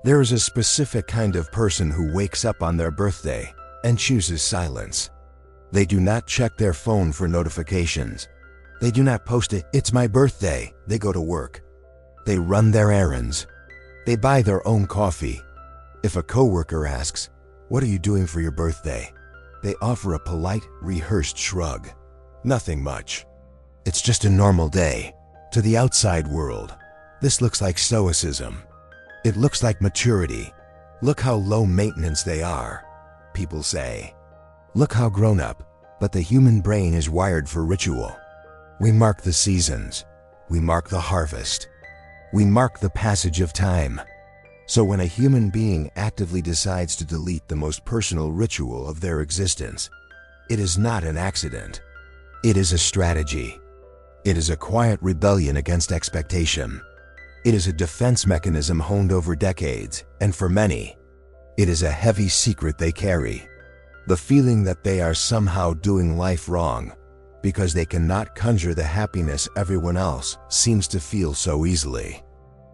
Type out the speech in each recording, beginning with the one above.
There is a specific kind of person who wakes up on their birthday and chooses silence. They do not check their phone for notifications. They do not post "It's my birthday." They go to work. They run their errands. They buy their own coffee. If a coworker asks, "What are you doing for your birthday?" they offer a polite, rehearsed shrug. Nothing much. It's just a normal day. To the outside world, this looks like stoicism. It looks like maturity. Look how low maintenance they are, people say. Look how grown up, but the human brain is wired for ritual. We mark the seasons. We mark the harvest. We mark the passage of time. So when a human being actively decides to delete the most personal ritual of their existence, it is not an accident. It is a strategy. It is a quiet rebellion against expectation. It is a defense mechanism honed over decades, and for many, it is a heavy secret they carry. The feeling that they are somehow doing life wrong because they cannot conjure the happiness everyone else seems to feel so easily.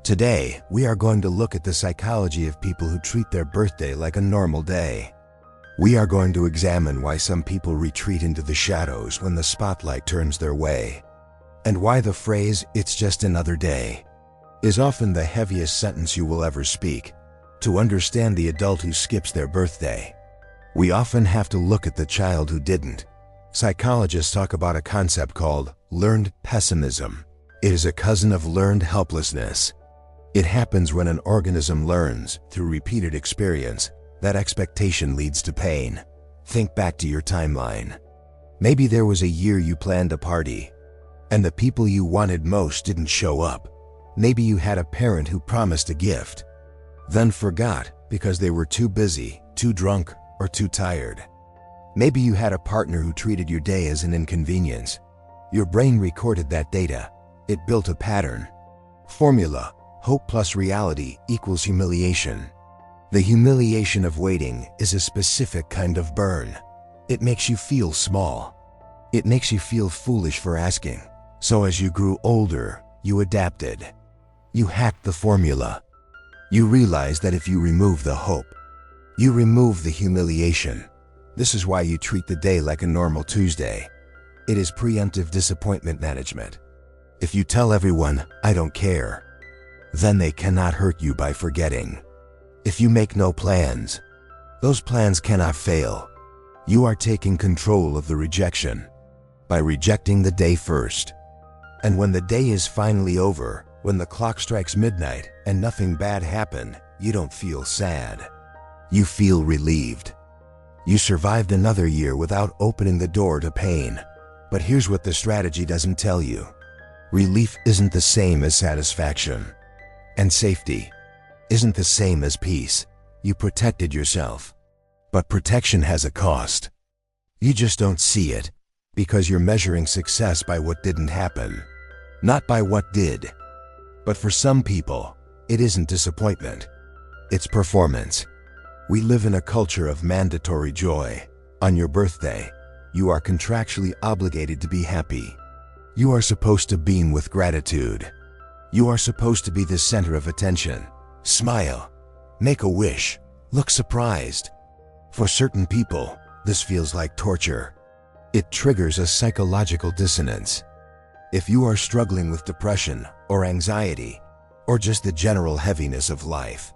Today, we are going to look at the psychology of people who treat their birthday like a normal day. We are going to examine why some people retreat into the shadows when the spotlight turns their way, and why the phrase, "It's just another day," is often the heaviest sentence you will ever speak. To understand the adult who skips their birthday, we often have to look at the child who didn't. Psychologists talk about a concept called learned pessimism. It is a cousin of learned helplessness. It happens when an organism learns, through repeated experience, that expectation leads to pain. Think back to your timeline. Maybe there was a year you planned a party, and the people you wanted most didn't show up. Maybe you had a parent who promised a gift, then forgot because they were too busy, too drunk, or too tired. Maybe you had a partner who treated your day as an inconvenience. Your brain recorded that data. It built a pattern. Formula: hope plus reality equals humiliation. The humiliation of waiting is a specific kind of burn. It makes you feel small. It makes you feel foolish for asking. So as you grew older, you adapted. You hacked the formula. You realized that if you remove the hope, you remove the humiliation. This is why you treat the day like a normal Tuesday. It is preemptive disappointment management. If you tell everyone, "I don't care," then they cannot hurt you by forgetting. If you make no plans, those plans cannot fail. You are taking control of the rejection by rejecting the day first. And when the day is finally over, when the clock strikes midnight and nothing bad happened, you don't feel sad. You feel relieved. You survived another year without opening the door to pain. But here's what the strategy doesn't tell you. Relief isn't the same as satisfaction. And safety isn't the same as peace. You protected yourself. But protection has a cost. You just don't see it because you're measuring success by what didn't happen, not by what did. But for some people, it isn't disappointment. It's performance. We live in a culture of mandatory joy. On your birthday, you are contractually obligated to be happy. You are supposed to beam with gratitude. You are supposed to be the center of attention. Smile, make a wish, look surprised. For certain people, this feels like torture. It triggers a psychological dissonance. If you are struggling with depression or anxiety, or just the general heaviness of life,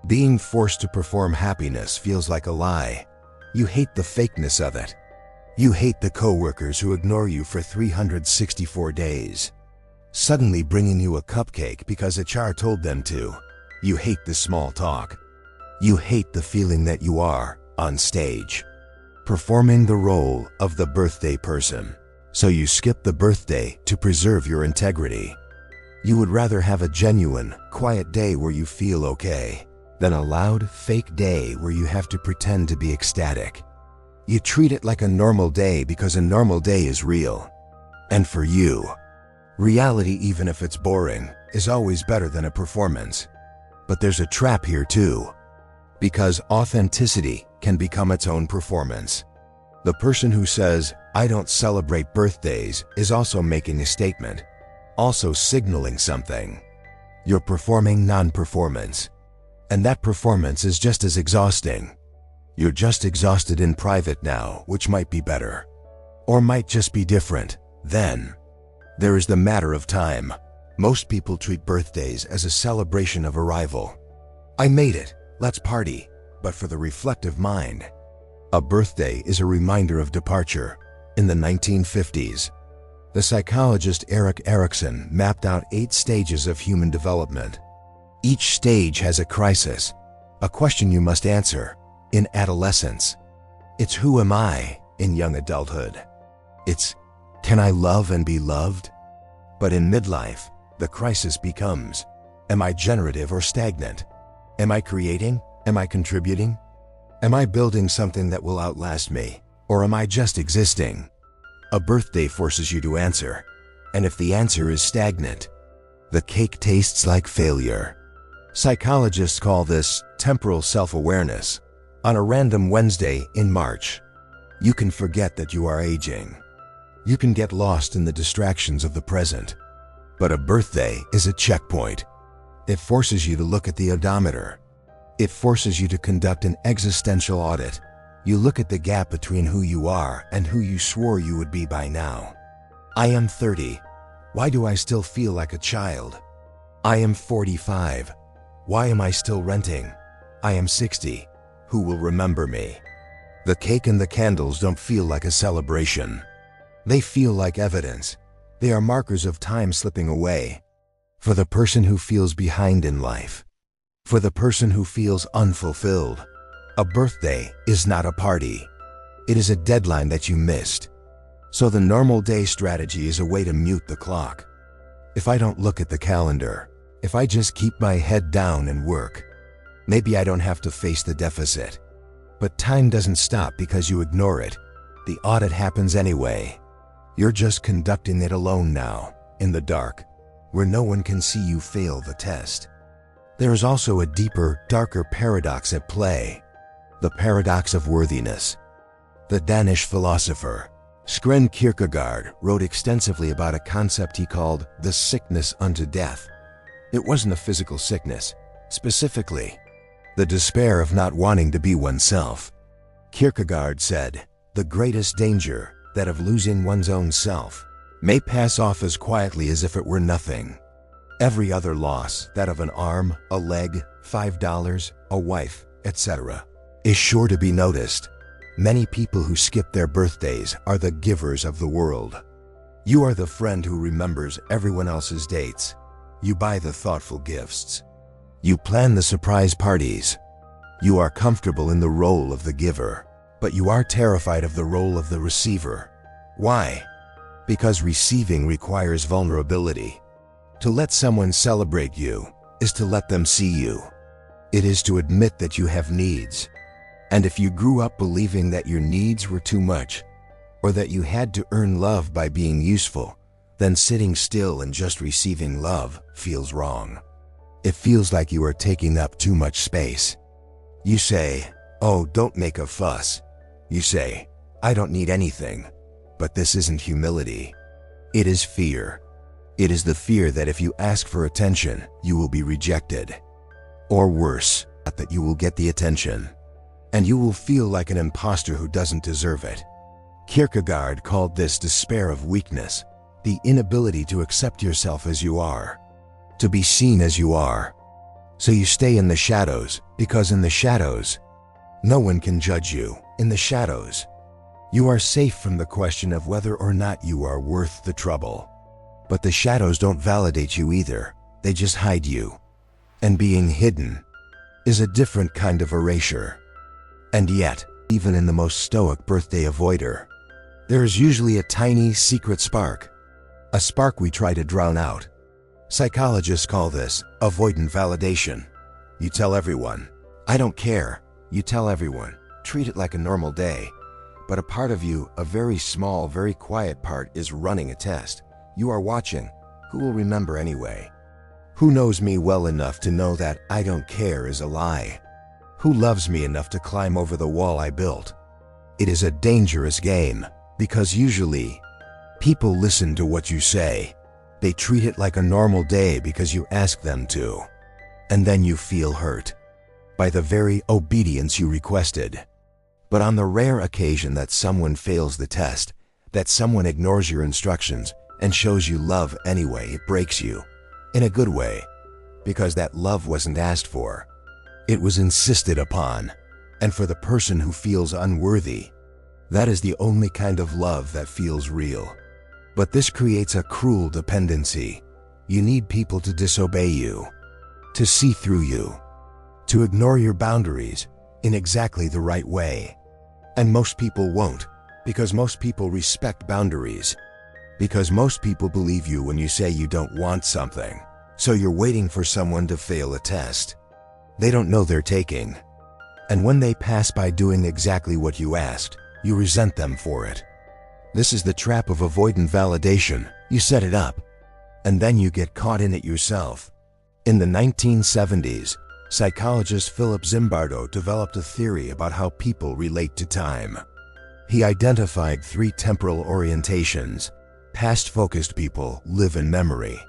being forced to perform happiness feels like a lie. You hate the fakeness of it. You hate the coworkers who ignore you for 364 days, suddenly bringing you a cupcake because HR told them to. You hate the small talk. You hate the feeling that you are, on stage, performing the role of the birthday person. So you skip the birthday to preserve your integrity. You would rather have a genuine, quiet day where you feel okay than a loud, fake day where you have to pretend to be ecstatic. You treat it like a normal day because a normal day is real. And for you, reality, even if it's boring, is always better than a performance. But there's a trap here too, because authenticity can become its own performance. The person who says, "I don't celebrate birthdays," is also making a statement, also signaling something. You're performing non-performance. And that performance is just as exhausting. You're just exhausted in private now, which might be better. Or might just be different. Then, there is the matter of time. Most people treat birthdays as a celebration of arrival. I made it, let's party. But for the reflective mind, a birthday is a reminder of departure. In the 1950s, the psychologist Erik Erikson mapped out 8 stages of human development. Each stage has a crisis, a question you must answer. In adolescence, it's who am I? In young adulthood, it's can I love and be loved? But in midlife, the crisis becomes, am I generative or stagnant? Am I creating? Am I contributing? Am I building something that will outlast me? Or am I just existing? A birthday forces you to answer. And if the answer is stagnant, the cake tastes like failure. Psychologists call this temporal self-awareness. On a random Wednesday in March, you can forget that you are aging. You can get lost in the distractions of the present. But a birthday is a checkpoint. It forces you to look at the odometer. It forces you to conduct an existential audit. You look at the gap between who you are and who you swore you would be by now. I am 30. Why do I still feel like a child? I am 45. Why am I still renting? I am 60. Who will remember me? The cake and the candles don't feel like a celebration. They feel like evidence. They are markers of time slipping away. For the person who feels behind in life. For the person who feels unfulfilled. A birthday is not a party. It is a deadline that you missed. So the normal day strategy is a way to mute the clock. If I don't look at the calendar, if I just keep my head down and work, maybe I don't have to face the deficit. But time doesn't stop because you ignore it. The audit happens anyway. You're just conducting it alone now, in the dark, where no one can see you fail the test. There is also a deeper, darker paradox at play. The paradox of worthiness. The Danish philosopher, Søren Kierkegaard, wrote extensively about a concept he called the sickness unto death. It wasn't a physical sickness. Specifically, the despair of not wanting to be oneself. Kierkegaard said, the greatest danger, that of losing one's own self, may pass off as quietly as if it were nothing. Every other loss, that of an arm, a leg, $5, a wife, etc., is sure to be noticed. Many people who skip their birthdays are the givers of the world. You are the friend who remembers everyone else's dates. You buy the thoughtful gifts. You plan the surprise parties. You are comfortable in the role of the giver, but you are terrified of the role of the receiver. Why? Because receiving requires vulnerability. To let someone celebrate you is to let them see you. It is to admit that you have needs. And if you grew up believing that your needs were too much, or that you had to earn love by being useful, then sitting still and just receiving love feels wrong. It feels like you are taking up too much space. You say, oh, don't make a fuss. You say, I don't need anything. But this isn't humility. It is fear. It is the fear that if you ask for attention, you will be rejected. Or worse, that you will get the attention. And you will feel like an imposter who doesn't deserve it. Kierkegaard called this despair of weakness, the inability to accept yourself as you are, to be seen as you are. So you stay in the shadows, because in the shadows, no one can judge you. In the shadows, you are safe from the question of whether or not you are worth the trouble. But the shadows don't validate you either, they just hide you. And being hidden is a different kind of erasure. And yet, even in the most stoic birthday avoider, there is usually a tiny secret spark. A spark we try to drown out. Psychologists call this avoidant validation. You tell everyone, I don't care. You tell everyone, treat it like a normal day. But a part of you, a very small, very quiet part, is running a test. You are watching. Who will remember anyway? Who knows me well enough to know that I don't care is a lie? Who loves me enough to climb over the wall I built? It is a dangerous game, because usually, people listen to what you say. They treat it like a normal day because you ask them to. And then you feel hurt. by the very obedience you requested. But on the rare occasion that someone fails the test, that someone ignores your instructions and shows you love anyway, it breaks you. In a good way, because that love wasn't asked for. It was insisted upon. And for the person who feels unworthy, that is the only kind of love that feels real. But this creates a cruel dependency. You need people to disobey you, to see through you, to ignore your boundaries in exactly the right way. And most people won't, because most people respect boundaries. Because most people believe you when you say you don't want something. So you're waiting for someone to fail a test they don't know they're taking. And when they pass by doing exactly what you asked, you resent them for it. This is the trap of avoidant validation. You set it up, and then you get caught in it yourself. In the 1970s, psychologist Philip Zimbardo developed a theory about how people relate to time. He identified 3 temporal orientations. Past-focused people live in memory.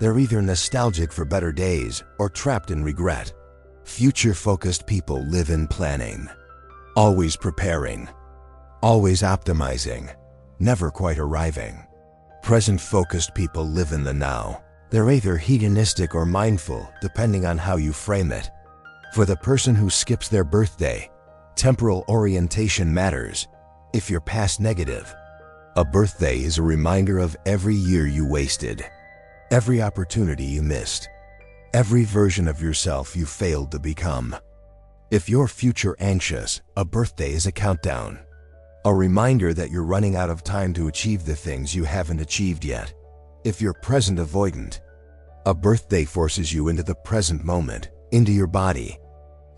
They're either nostalgic for better days or trapped in regret. Future-focused people live in planning, always preparing, always optimizing, never quite arriving. Present-focused people live in the now. They're either hedonistic or mindful, depending on how you frame it. For the person who skips their birthday, temporal orientation matters. If you're past negative, a birthday is a reminder of every year you wasted, every opportunity you missed, every version of yourself you failed to become. If you're future anxious, a birthday is a countdown, a reminder that you're running out of time to achieve the things you haven't achieved yet. If you're present avoidant, a birthday forces you into the present moment, into your body,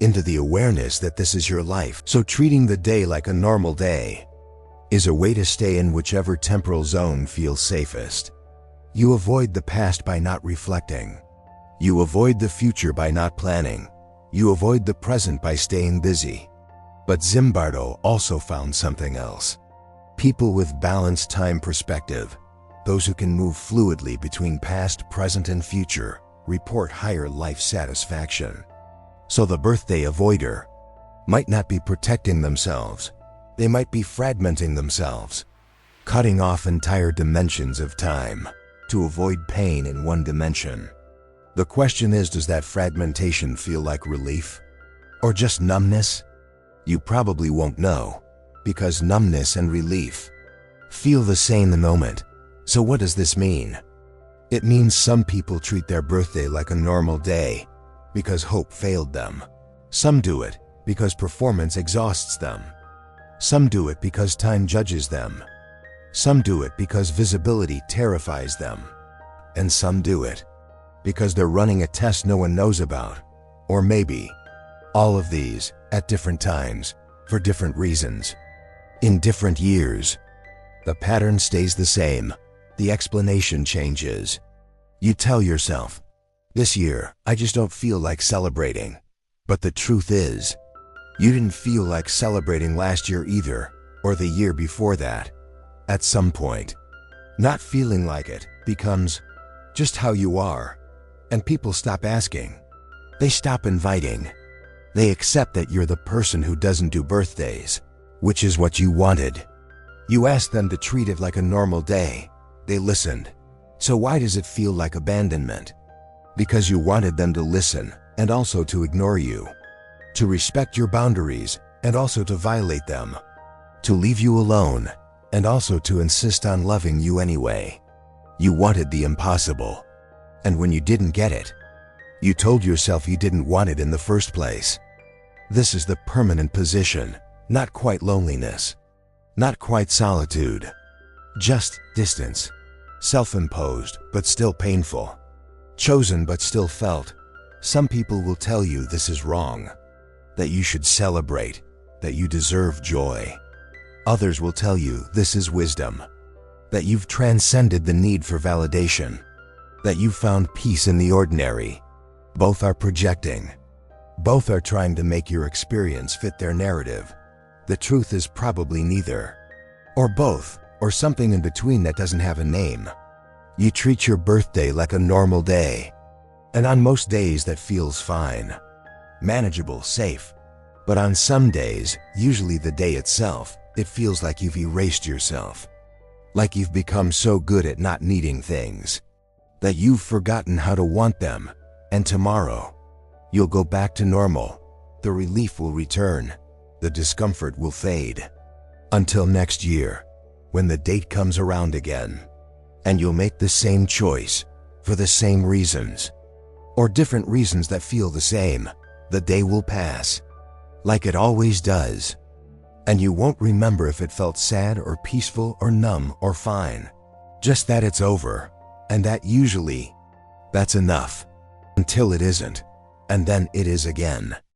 into the awareness that this is your life. So treating the day like a normal day is a way to stay in whichever temporal zone feels safest. You avoid the past by not reflecting. You avoid the future by not planning. You avoid the present by staying busy. But Zimbardo also found something else. People with balanced time perspective, those who can move fluidly between past, present, and future, report higher life satisfaction. So the birthday avoider might not be protecting themselves. They might be fragmenting themselves, cutting off entire dimensions of time to avoid pain in one dimension. The question is, does that fragmentation feel like relief or just numbness? You probably won't know, because numbness and relief feel the same in the moment. So what does this mean? It means some people treat their birthday like a normal day because hope failed them. Some do it because performance exhausts them. Some do it because time judges them. Some do it because visibility terrifies them. And some do it because they're running a test no one knows about. Or maybe all of these at different times, for different reasons, in different years. The pattern stays the same. The explanation changes. You tell yourself, this year, I just don't feel like celebrating. But the truth is, you didn't feel like celebrating last year either, or the year before that. At some point, not feeling like it becomes just how you are, and people stop asking. They stop inviting. They accept that you're the person who doesn't do birthdays, which is what you wanted. You asked them to treat it like a normal day. They listened. So why does it feel like abandonment? Because you wanted them to listen and also to ignore you, to respect your boundaries and also to violate them, to leave you alone and also to insist on loving you anyway. You wanted the impossible. And when you didn't get it, you told yourself you didn't want it in the first place. This is the permanent position, not quite loneliness, not quite solitude, just distance, self-imposed but still painful, chosen but still felt. Some people will tell you this is wrong, that you should celebrate, that you deserve joy. Others will tell you this is wisdom, that you've transcended the need for validation, that you've found peace in the ordinary. Both are projecting. Both are trying to make your experience fit their narrative. The truth is probably neither, or both, or something in between that doesn't have a name. You treat your birthday like a normal day, and on most days that feels fine. manageable, safe. But on some days, usually the day itself, it feels like you've erased yourself. Like you've become so good at not needing things that you've forgotten how to want them. And tomorrow, you'll go back to normal. The relief will return. The discomfort will fade. Until next year, when the date comes around again, and you'll make the same choice for the same reasons, or different reasons that feel the same. The day will pass, like it always does, and you won't remember if it felt sad or peaceful or numb or fine. Just that it's over, and that usually, that's enough. Until it isn't, and then it is again.